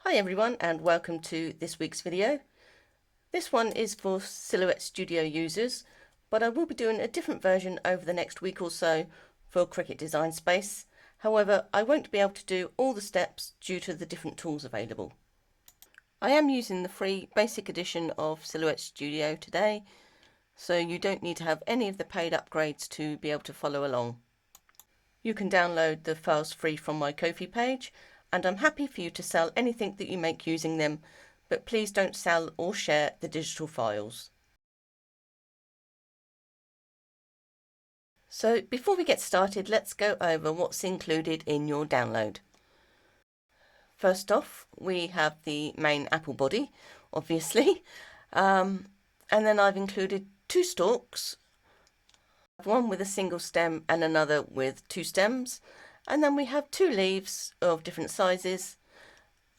Hi everyone and welcome to this week's video. This one is for Silhouette Studio users, but I will be doing a different version over the next week or so for Cricut Design Space. However, I won't be able to do all the steps due to the different tools available. I am using the free basic edition of Silhouette Studio today, so you don't need to have any of the paid upgrades to be able to follow along. You can download the files free from my Ko-fi page, and I'm happy for you to sell anything that you make using them, but please don't sell or share the digital files. So before we get started, let's go over what's included in your download. First off, we have the main apple body, obviously, and then I've included two stalks, one with a single stem and another with two stems. And then we have two leaves of different sizes,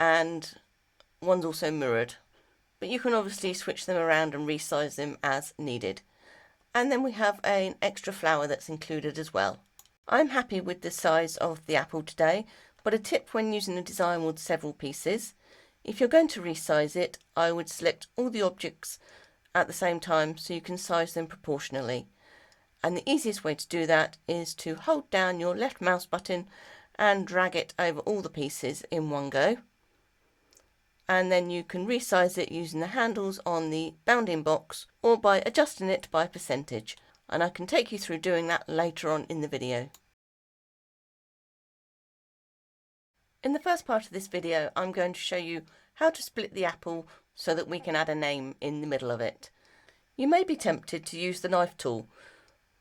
and one's also mirrored, but you can obviously switch them around and resize them as needed. And then we have an extra flower that's included as well. I'm happy with the size of the apple today, but a tip when using a design with several pieces: if you're going to resize it, I would select all the objects at the same time so you can size them proportionally. And the easiest way to do that is to hold down your left mouse button and drag it over all the pieces in one go. And then you can resize it using the handles on the bounding box or by adjusting it by percentage. And I can take you through doing that later on in the video. In the first part of this video, I'm going to show you how to split the apple so that we can add a name in the middle of it. You may be tempted to use the knife tool,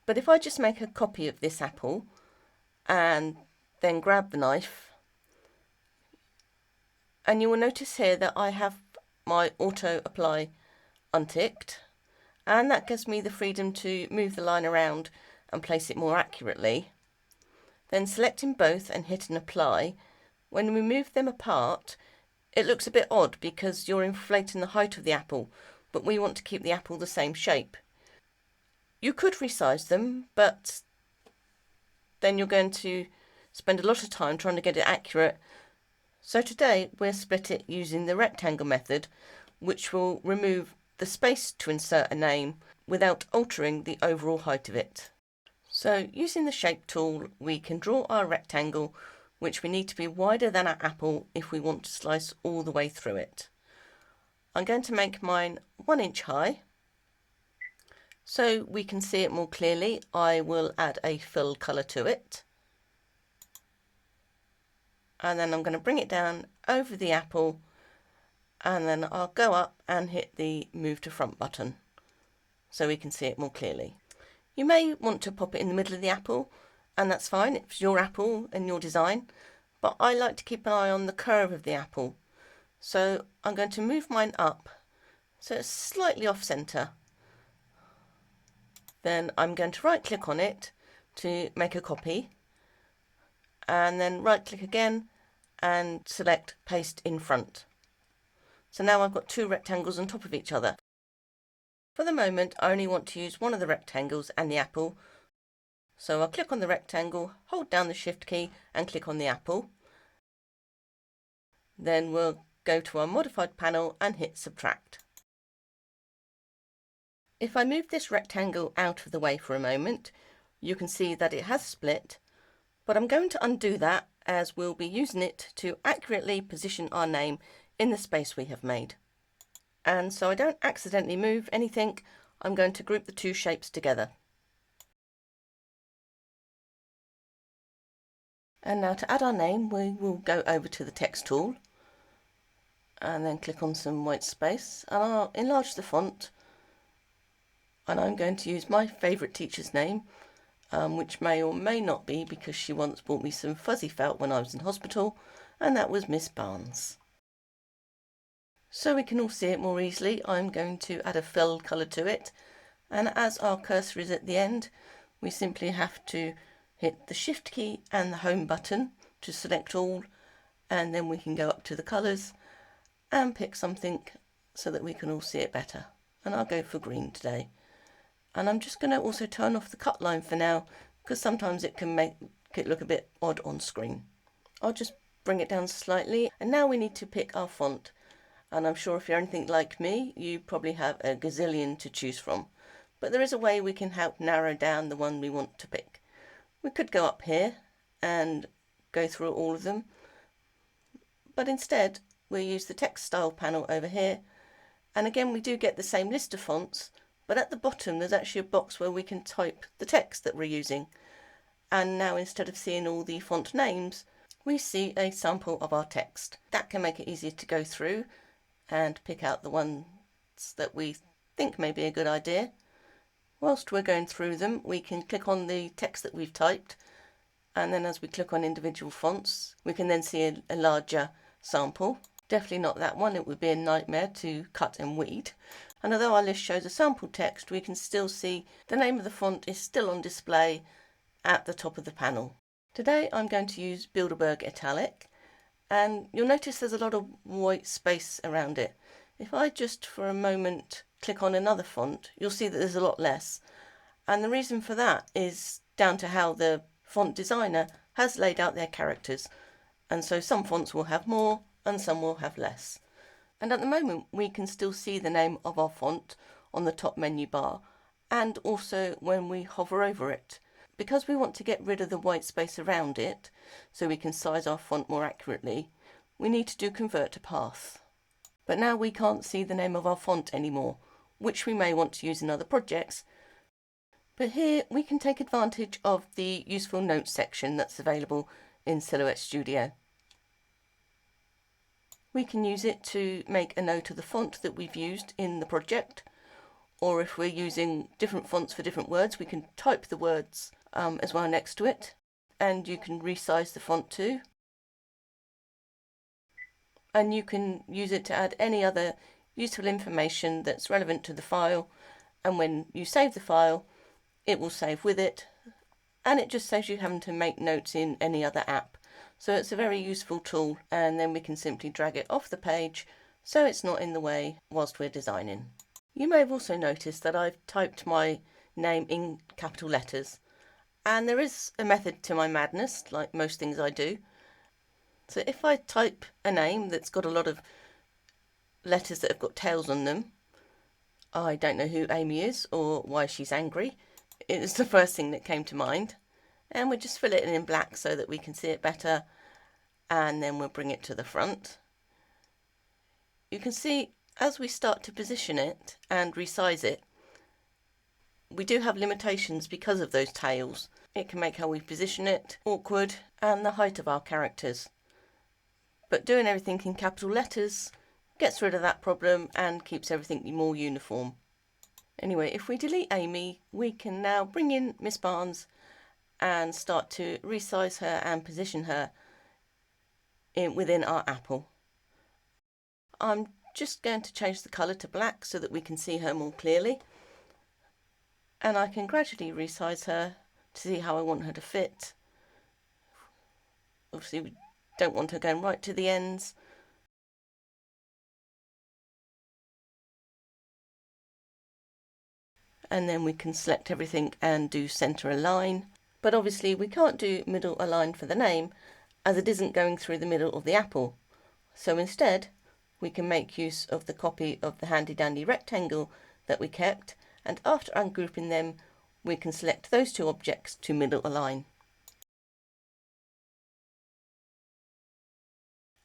but if I just make a copy of this apple and then grab the knife, and you will notice here that I have my auto apply unticked, and that gives me the freedom to move the line around and place it more accurately. Then selecting both and hitting apply, when we move them apart, it looks a bit odd because you're inflating the height of the apple, but we want to keep the apple the same shape. You could resize them, but then you're going to spend a lot of time trying to get it accurate. So today we'll split it using the rectangle method, which will remove the space to insert a name without altering the overall height of it. So using the shape tool, we can draw our rectangle, which we need to be wider than our apple if we want to slice all the way through it. I'm going to make mine 1 inch high. So we can see it more clearly, I will add a fill colour to it. And then I'm going to bring it down over the apple, and then I'll go up and hit the move to front button so we can see it more clearly. You may want to pop it in the middle of the apple, and that's fine, it's your apple and your design, but I like to keep an eye on the curve of the apple. So I'm going to move mine up so it's slightly off centre. Then I'm going to right click on it to make a copy, and then right click again and select paste in front. So now I've got two rectangles on top of each other. For the moment I only want to use one of the rectangles and the apple, so I'll click on the rectangle, hold down the shift key and click on the apple. Then we'll go to our modified panel and hit subtract. If I move this rectangle out of the way for a moment, you can see that it has split, but I'm going to undo that as we'll be using it to accurately position our name in the space we have made. And so I don't accidentally move anything, I'm going to group the two shapes together. And now to add our name, we will go over to the text tool and then click on some white space, and I'll enlarge the font. And I'm going to use my favourite teacher's name, which may or may not be because she once bought me some fuzzy felt when I was in hospital, and that was Miss Barnes. So we can all see it more easily, I'm going to add a fill colour to it, and as our cursor is at the end, we simply have to hit the shift key and the home button to select all, and then we can go up to the colours and pick something so that we can all see it better. And I'll go for green today. And I'm just going to also turn off the cut line for now, because sometimes it can make it look a bit odd on screen. I'll just bring it down slightly. And now we need to pick our font. And I'm sure if you're anything like me, you probably have a gazillion to choose from. But there is a way we can help narrow down the one we want to pick. We could go up here and go through all of them. But instead, we'll use the text style panel over here. And again, we do get the same list of fonts, but at the bottom there's actually a box where we can type the text that we're using. And now instead of seeing all the font names, we see a sample of our text. That can make it easier to go through and pick out the ones that we think may be a good idea. Whilst we're going through them, we can click on the text that we've typed, and then as we click on individual fonts, we can then see a larger sample. Definitely not that one, it would be a nightmare to cut and weed. And although our list shows a sample text, we can still see the name of the font is still on display at the top of the panel. Today I'm going to use Bilderberg Italic, and you'll notice there's a lot of white space around it. If I just for a moment click on another font, you'll see that there's a lot less. And the reason for that is down to how the font designer has laid out their characters. And so some fonts will have more and some will have less. And at the moment we can still see the name of our font on the top menu bar, and also when we hover over it. Because we want to get rid of the white space around it so we can size our font more accurately, we need to do convert to path. But now we can't see the name of our font anymore, which we may want to use in other projects. But here we can take advantage of the useful notes section that's available in Silhouette Studio. We can use it to make a note of the font that we've used in the project, or if we're using different fonts for different words, we can type the words as well next to it, and you can resize the font too. And you can use it to add any other useful information that's relevant to the file, and when you save the file, it will save with it, and it just saves you having to make notes in any other app. So it's a very useful tool, and then we can simply drag it off the page so it's not in the way whilst we're designing. You may have also noticed that I've typed my name in capital letters, and there is a method to my madness, like most things I do. So if I type a name that's got a lot of letters that have got tails on them, I don't know who Amy is or why she's angry. It was the first thing that came to mind. And we'll just fill it in black so that we can see it better, and then we'll bring it to the front. You can see as we start to position it and resize it, we do have limitations because of those tails. It can make how we position it awkward, and the height of our characters. But doing everything in capital letters gets rid of that problem and keeps everything more uniform. Anyway, if we delete Amy, we can now bring in Miss Barnes and start to resize her and position her within our apple. I'm just going to change the colour to black so that we can see her more clearly, and I can gradually resize her to see how I want her to fit. Obviously we don't want her going right to the ends. And then we can select everything and do centre align. But obviously we can't do middle align for the name, as it isn't going through the middle of the apple. So instead we can make use of the copy of the handy dandy rectangle that we kept, and after ungrouping them we can select those two objects to middle align.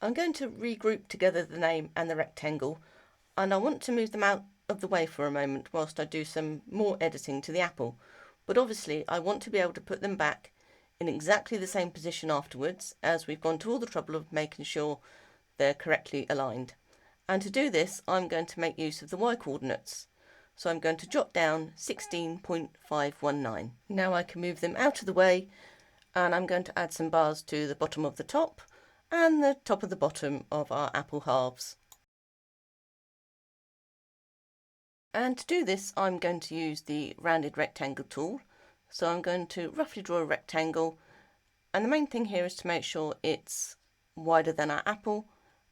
I'm going to regroup together the name and the rectangle, and I want to move them out of the way for a moment whilst I do some more editing to the apple. But obviously I want to be able to put them back in exactly the same position afterwards, as we've gone to all the trouble of making sure they're correctly aligned. And to do this I'm going to make use of the y coordinates. So I'm going to jot down 16.519. Now I can move them out of the way, and I'm going to add some bars to the bottom of the top and the top of the bottom of our apple halves. And to do this I'm going to use the rounded rectangle tool. So I'm going to roughly draw a rectangle, and the main thing here is to make sure it's wider than our apple,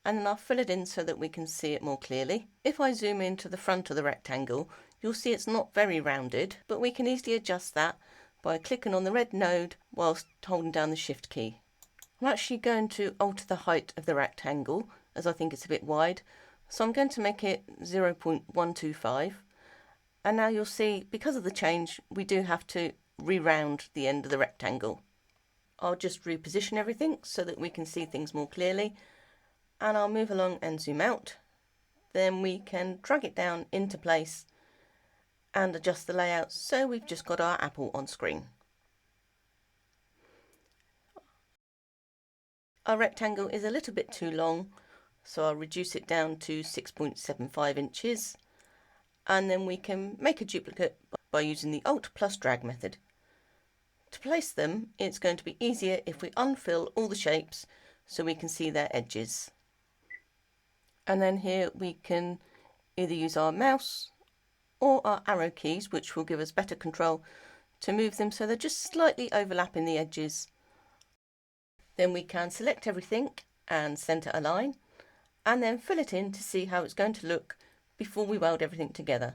and then I'll fill it in so that we can see it more clearly. If I zoom into the front of the rectangle, you'll see it's not very rounded, but we can easily adjust that by clicking on the red node whilst holding down the shift key. I'm actually going to alter the height of the rectangle as I think it's a bit wide. So I'm going to make it 0.125. And now you'll see, because of the change, we do have to re-round the end of the rectangle. I'll just reposition everything so that we can see things more clearly. And I'll move along and zoom out. Then we can drag it down into place and adjust the layout so we've just got our apple on screen. Our rectangle is a little bit too long, so I'll reduce it down to 6.75 inches, and then we can make a duplicate by using the Alt plus drag method. To place them, it's going to be easier if we unfill all the shapes so we can see their edges. And then here we can either use our mouse or our arrow keys, which will give us better control to move them so they're just slightly overlapping the edges. Then we can select everything and centre a line, and then fill it in to see how it's going to look before we weld everything together.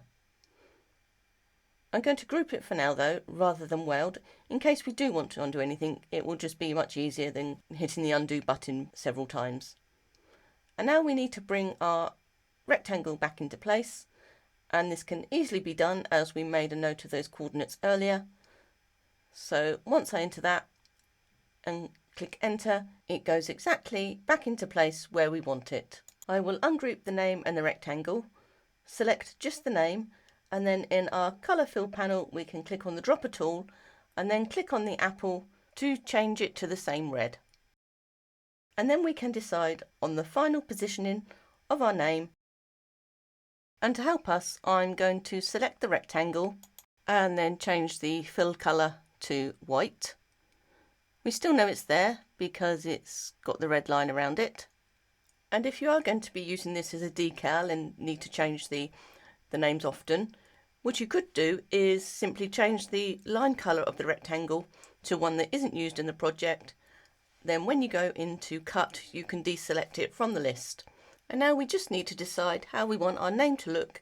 I'm going to group it for now though, rather than weld. In case we do want to undo anything, it will just be much easier than hitting the undo button several times. And now we need to bring our rectangle back into place, and this can easily be done as we made a note of those coordinates earlier. So once I enter that and click enter, it goes exactly back into place where we want it. I will ungroup the name and the rectangle, select just the name, and then in our colour fill panel we can click on the dropper tool and then click on the apple to change it to the same red. And then we can decide on the final positioning of our name. And to help us, I'm going to select the rectangle and then change the fill colour to white. We still know it's there because it's got the red line around it. And if you are going to be using this as a decal and need to change the names often, what you could do is simply change the line colour of the rectangle to one that isn't used in the project. Then when you go into cut, you can deselect it from the list. And now we just need to decide how we want our name to look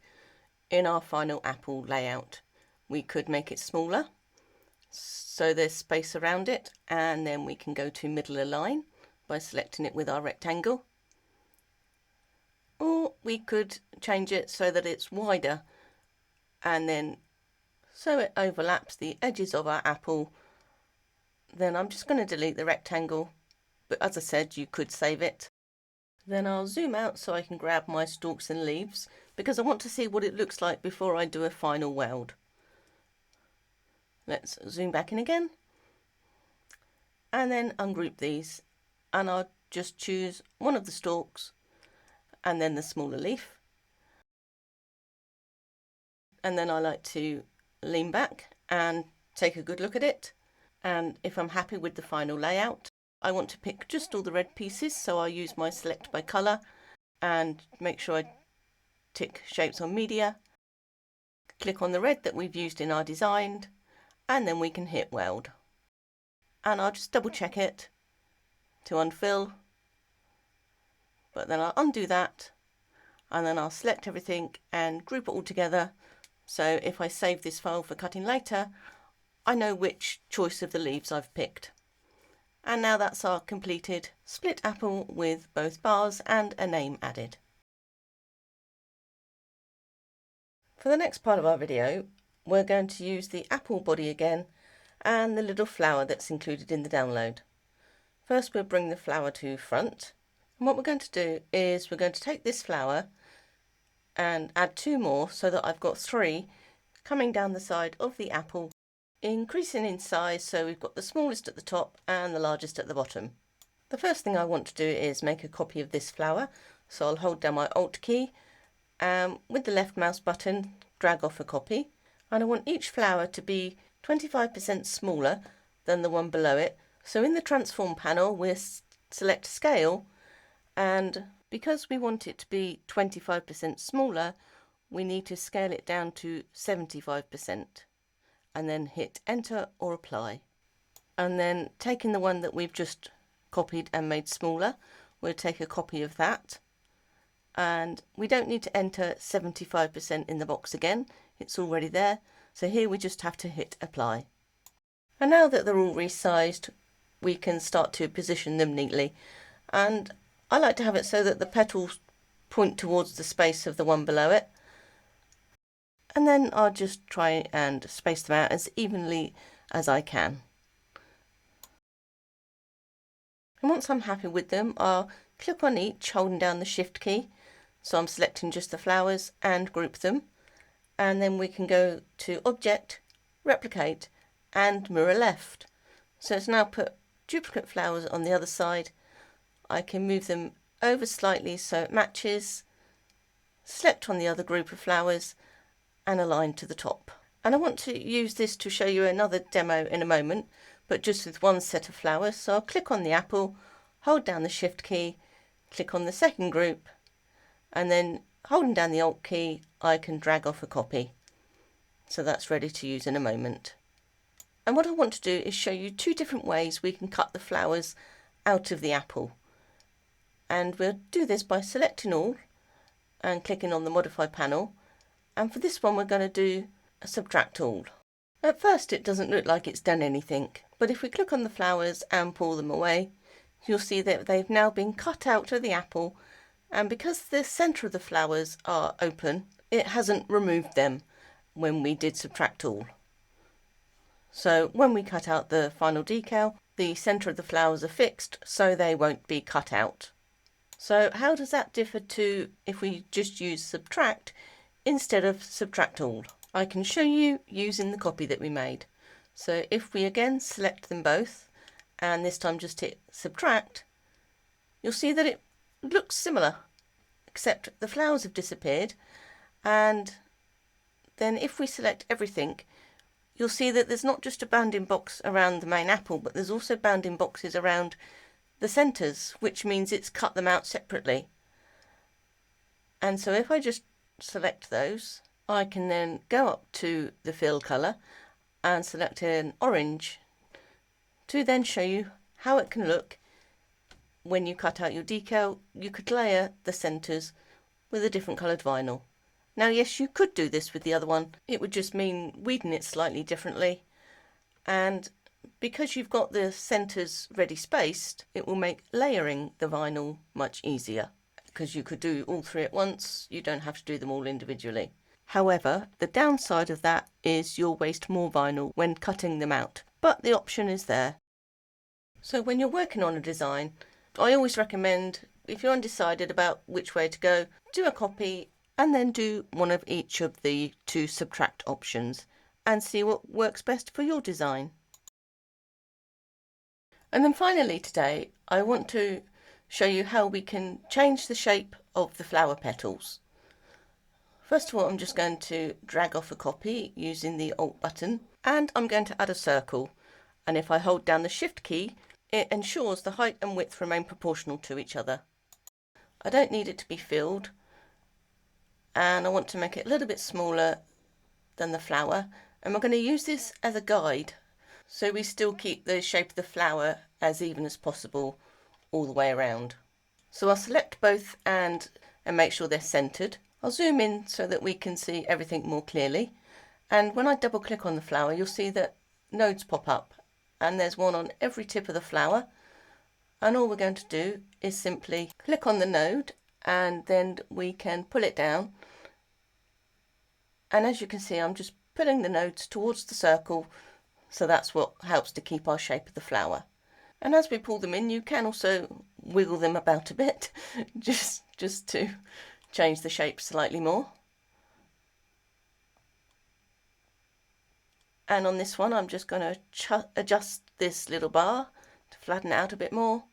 in our final apple layout. We could make it smaller so there's space around it, and then we can go to middle align by selecting it with our rectangle. Or we could change it so that it's wider, and then so it overlaps the edges of our apple. Then I'm just going to delete the rectangle, but as I said, you could save it. Then I'll zoom out so I can grab my stalks and leaves, because I want to see what it looks like before I do a final weld. Let's zoom back in again, and then ungroup these, and I'll just choose one of the stalks and then the smaller leaf. And then I like to lean back and take a good look at it. And if I'm happy with the final layout, I want to pick just all the red pieces, so I'll use my select by colour and make sure I tick shapes on media, click on the red that we've used in our design, and then we can hit weld. And I'll just double check it to unfill, but then I'll undo that, and then I'll select everything and group it all together, so if I save this file for cutting later, I know which choice of the leaves I've picked. And now that's our completed split apple with both bars and a name added. For the next part of our video, we're going to use the apple body again and the little flower that's included in the download. First we'll bring the flower to front, and what we're going to do is we're going to take this flower and add two more so that I've got three coming down the side of the apple, increasing in size so we've got the smallest at the top and the largest at the bottom. The first thing I want to do is make a copy of this flower, so I'll hold down my Alt key and with the left mouse button drag off a copy, and I want each flower to be 25% smaller than the one below it. So in the transform panel we'll select scale, and because we want it to be 25% smaller, we need to scale it down to 75%. And then hit enter or apply. And then taking the one that we've just copied and made smaller, we'll take a copy of that, and we don't need to enter 75% in the box again, it's already there, so here we just have to hit apply. And now that they're all resized, we can start to position them neatly. And I like to have it so that the petals point towards the space of the one below it. And then I'll just try and space them out as evenly as I can. And once I'm happy with them, I'll click on each, holding down the Shift key. So I'm selecting just the flowers and group them. And then we can go to Object, Replicate, and Mirror Left. So it's now put duplicate flowers on the other side. I can move them over slightly so it matches, select on the other group of flowers, and align to the top. And I want to use this to show you another demo in a moment, but just with one set of flowers. So I'll click on the apple, hold down the Shift key, click on the second group, and then holding down the Alt key, I can drag off a copy. So that's ready to use in a moment. And what I want to do is show you two different ways we can cut the flowers out of the apple. And we'll do this by selecting all and clicking on the Modify panel. And for this one, we're going to do a Subtract All. At first, it doesn't look like it's done anything, but if we click on the flowers and pull them away, you'll see that they've now been cut out of the apple. And because the centre of the flowers are open, it hasn't removed them when we did Subtract All. So when we cut out the final decal, the centre of the flowers are fixed, so they won't be cut out. So how does that differ to if we just use Subtract instead of Subtract All? I can show you using the copy that we made. So if we again select them both, and this time just hit Subtract, you'll see that it looks similar, except the flowers have disappeared. And then if we select everything, you'll see that there's not just a bounding box around the main apple, but there's also bounding boxes around the centres, which means it's cut them out separately. And so if I just select those, I can then go up to the fill colour and select an orange to then show you how it can look when you cut out your decal. You could layer the centres with a different coloured vinyl. Now yes, you could do this with the other one. It would just mean weeding it slightly differently, and because you've got the centres ready spaced, it will make layering the vinyl much easier, because you could do all three at once. You don't have to do them all individually. However, the downside of that is you'll waste more vinyl when cutting them out, but the option is there. So when you're working on a design, I always recommend, if you're undecided about which way to go, do a copy and then do one of each of the two subtract options and see what works best for your design. And then finally today, I want to show you how we can change the shape of the flower petals. First of all, I'm just going to drag off a copy using the Alt button, and I'm going to add a circle. And if I hold down the Shift key, it ensures the height and width remain proportional to each other. I don't need it to be filled, and I want to make it a little bit smaller than the flower, and we're going to use this as a guide so we still keep the shape of the flower as even as possible all the way around. So I'll select both and make sure they're centered. I'll zoom in so that we can see everything more clearly, and when I double click on the flower, you'll see that nodes pop up, and there's one on every tip of the flower. And all we're going to do is simply click on the node, and then we can pull it down. And as you can see, I'm just pulling the nodes towards the circle, so that's what helps to keep our shape of the flower. And as we pull them in, you can also wiggle them about a bit, just to change the shape slightly more. And on this one, I'm just going to adjust this little bar to flatten it out a bit more.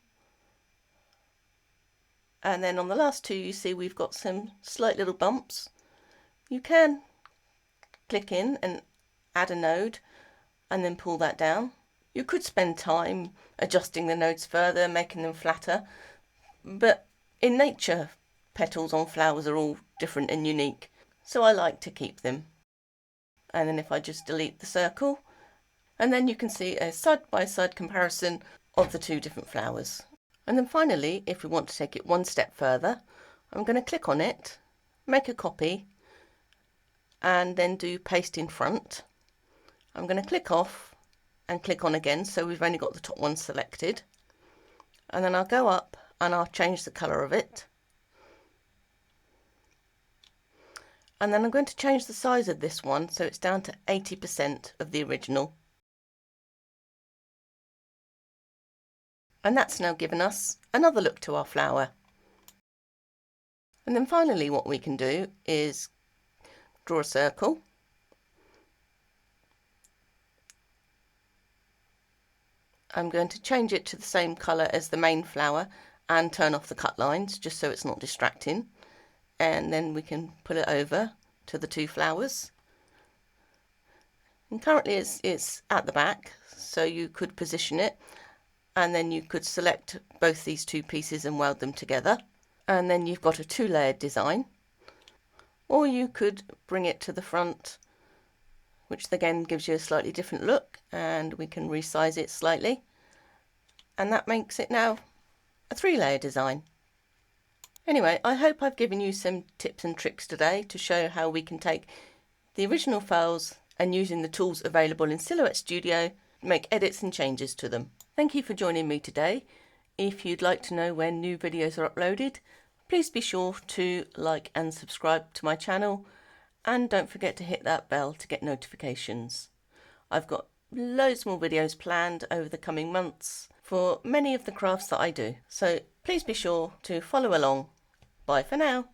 And then on the last two, you see we've got some slight little bumps. You can click in and add a node and then pull that down. You could spend time adjusting the nodes further, making them flatter, but in nature, petals on flowers are all different and unique, so I like to keep them. And then if I just delete the circle, and then you can see a side-by-side comparison of the two different flowers. And then finally, if we want to take it one step further, I'm going to click on it, make a copy, and then do paste in front. I'm going to click off and click on again, so we've only got the top one selected. And then I'll go up and I'll change the colour of it. And then I'm going to change the size of this one so it's down to 80% of the original. And that's now given us another look to our flower. And then finally what we can do is draw a circle. I'm going to change it to the same colour as the main flower and turn off the cut lines just so it's not distracting. And then we can pull it over to the two flowers. And currently it's at the back, so you could position it and then you could select both these two pieces and weld them together. And then you've got a two-layered design. Or you could bring it to the front, which again gives you a slightly different look, and we can resize it slightly. And that makes it now a three-layer design. Anyway, I hope I've given you some tips and tricks today to show how we can take the original files and, using the tools available in Silhouette Studio, make edits and changes to them. Thank you for joining me today. If you'd like to know when new videos are uploaded, please be sure to like and subscribe to my channel, and don't forget to hit that bell to get notifications. I've got loads more videos planned over the coming months for many of the crafts that I do, so please be sure to follow along. Bye for now.